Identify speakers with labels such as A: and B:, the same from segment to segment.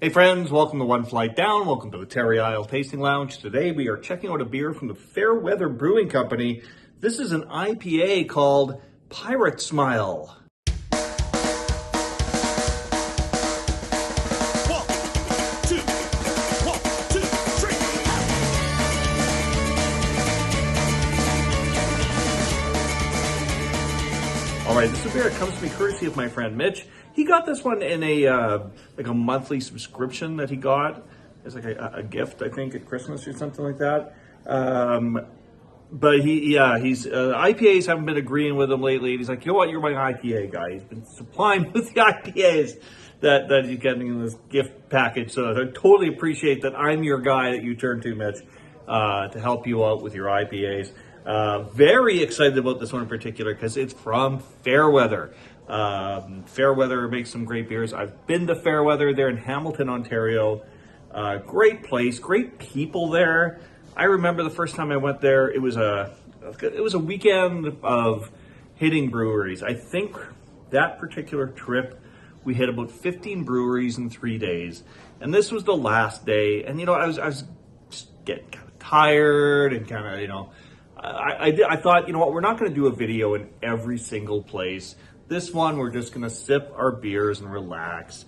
A: Hey friends, welcome to One Flight Down. Welcome to the Terry Isle Tasting Lounge. Today we are checking out a beer from the Fairweather Brewing Company. This is an IPA called Pirate Smile. All right, this is a beer that comes to me courtesy of my friend Mitch. He got this one in a monthly subscription that he got. It's like a gift, I think, at Christmas or something like that. But IPAs haven't been agreeing with him lately. He's like, you know what, you're my IPA guy. He's been supplying with the IPAs that he's getting in this gift package. So I totally appreciate that I'm your guy that you turn to, Mitch, to help you out with your IPAs. Very excited about this one in particular because it's from Fairweather. Fairweather makes some great beers. I've been to Fairweather. They're in Hamilton, Ontario. Great place, great people there. I remember the first time I went there, it was a weekend of hitting breweries. I think that particular trip, we hit about 15 breweries in 3 days. And this was the last day. And, I was just getting kind of tired and kind of, I thought, what, we're not going to do a video in every single place. This one, we're just going to sip our beers and relax.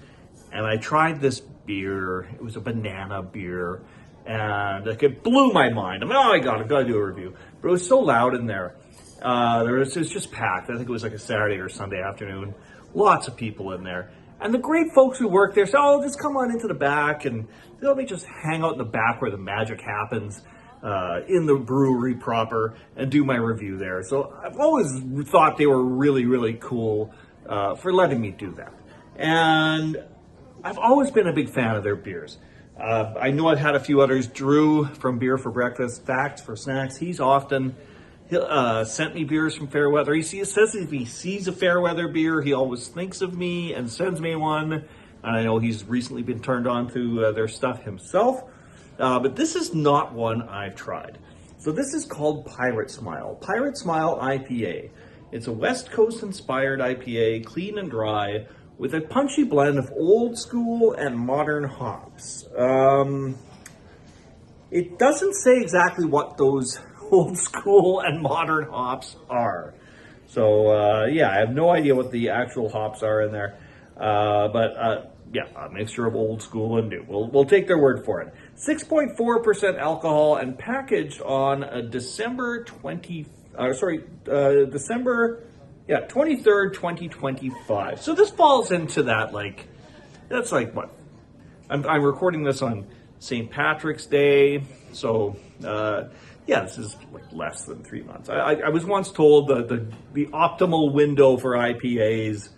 A: And I tried this beer. It was a banana beer. And it blew my mind. I've got to do a review. But it was so loud in there. It was just packed. I think it was like a Saturday or Sunday afternoon. Lots of people in there. And the great folks who work there said, just come on into the back and let me just hang out in the back where the magic happens. In the brewery proper and do my review there. So I've always thought they were really, really cool for letting me do that. And I've always been a big fan of their beers. I know I've had a few others. Drew from Beer for Breakfast, Facts for Snacks. He's often sent me beers from Fairweather. He says if he sees a Fairweather beer, he always thinks of me and sends me one. And I know he's recently been turned on to their stuff himself. But this is not one I've tried. So this is called Pirate Smile. Pirate Smile IPA. It's a West Coast inspired IPA, clean and dry, with a punchy blend of old school and modern hops. It doesn't say exactly what those old school and modern hops are. So I have no idea what the actual hops are in there. A mixture of old school and new. We'll take their word for it. 6.4% alcohol and packaged on December 23rd, 2025. So this falls into that, that's like what? I'm recording this on St. Patrick's Day. So, this is like less than 3 months. I was once told the optimal window for IPAs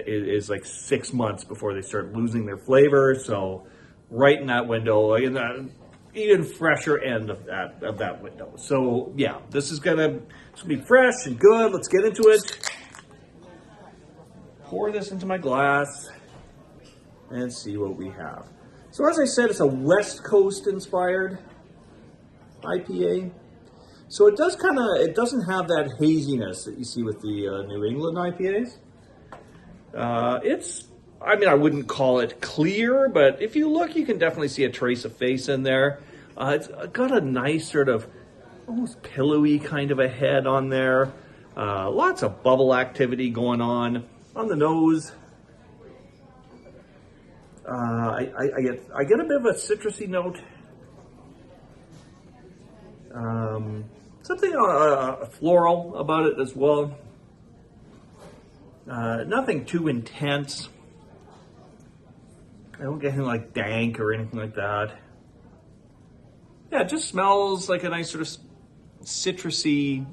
A: is like 6 months before they start losing their flavor. So right in that window, in the even fresher end of that window. So this is gonna be fresh and good. Let's get into it. Pour this into my glass and see what we have. So as I said, it's a West Coast inspired IPA. So it doesn't have that haziness that you see with the New England IPAs. I wouldn't call it clear, but if you look, you can definitely see a trace of face in there. It's got a nice sort of almost pillowy kind of a head on there. Lots of bubble activity going on the nose. I get a bit of a citrusy note. Something floral about it as well. Nothing too intense. I don't get anything like dank or anything like that. It just smells like a nice sort of citrusy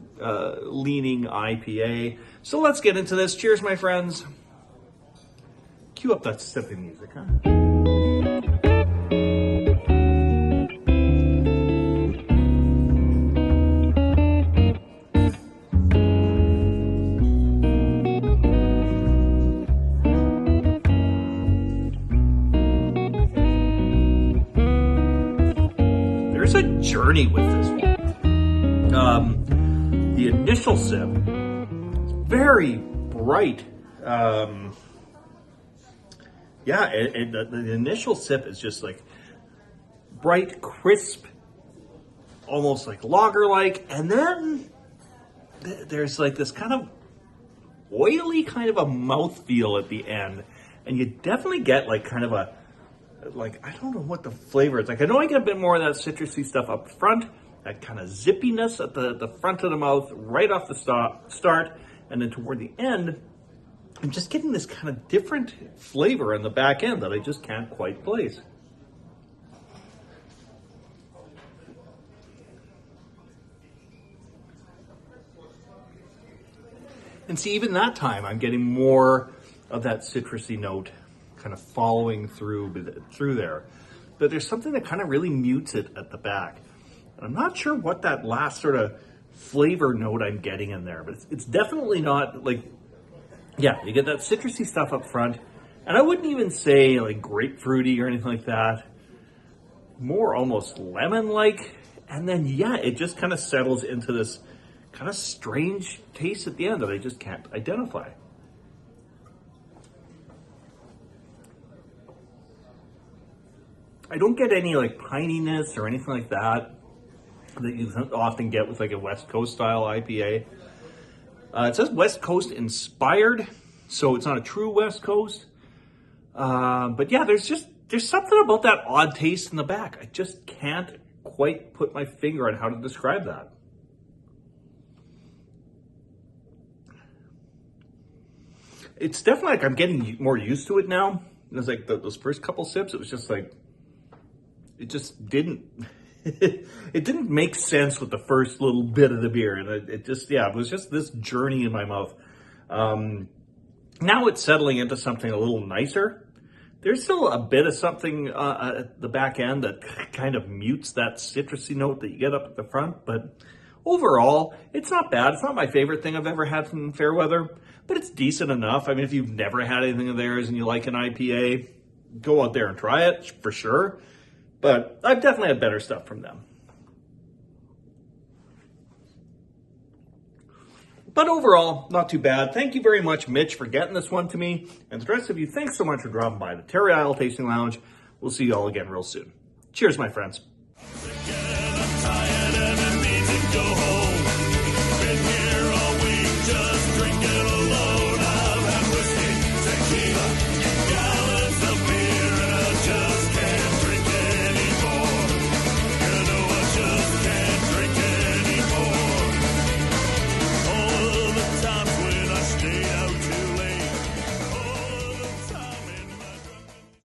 A: leaning IPA. So let's get into this. Cheers, my friends. Cue up that sipping music, huh? There's a journey with this one. The initial sip, very bright Yeah, and the initial sip is just like bright, crisp, almost like lager-like, and then there's like this kind of oily kind of a mouthfeel at the end, and you definitely get like kind of a, like, I don't know what the flavor is. Like, I know I get a bit more of that citrusy stuff up front, that kind of zippiness at the front of the mouth right off the start, and then toward the end, I'm just getting this kind of different flavor in the back end that I just can't quite place. And see, even that time, I'm getting more of that citrusy note kind of following through there. But there's something that kind of really mutes it at the back. And I'm not sure what that last sort of flavor note I'm getting in there, but it's definitely not like, yeah, you get that citrusy stuff up front. And I wouldn't even say like grapefruity or anything like that. More almost lemon-like. And then, yeah, it just kind of settles into this kind of strange taste at the end that I just can't identify. I don't get any like pininess or anything like that you often get with like a West Coast style IPA. It says West Coast inspired, so it's not a true West Coast. But yeah, there's something about that odd taste in the back. I just can't quite put my finger on how to describe that. It's definitely like I'm getting more used to it now. It was like those first couple sips, it was just like, it just didn't, it didn't make sense with the first little bit of the beer. And it just, yeah, it was just this journey in my mouth. Now it's settling into something a little nicer. There's still a bit of something at the back end that kind of mutes that citrusy note that you get up at the front. But overall, it's not bad. It's not my favorite thing I've ever had from Fairweather, but it's decent enough. I mean, if you've never had anything of theirs and you like an IPA, go out there and try it for sure. But I've definitely had better stuff from them. But overall, not too bad. Thank you very much, Mitch, for getting this one to me. And the rest of you, thanks so much for dropping by the Terry Isle Tasting Lounge. We'll see you all again real soon. Cheers, my friends.
B: Again, I'm tired and I need to go home.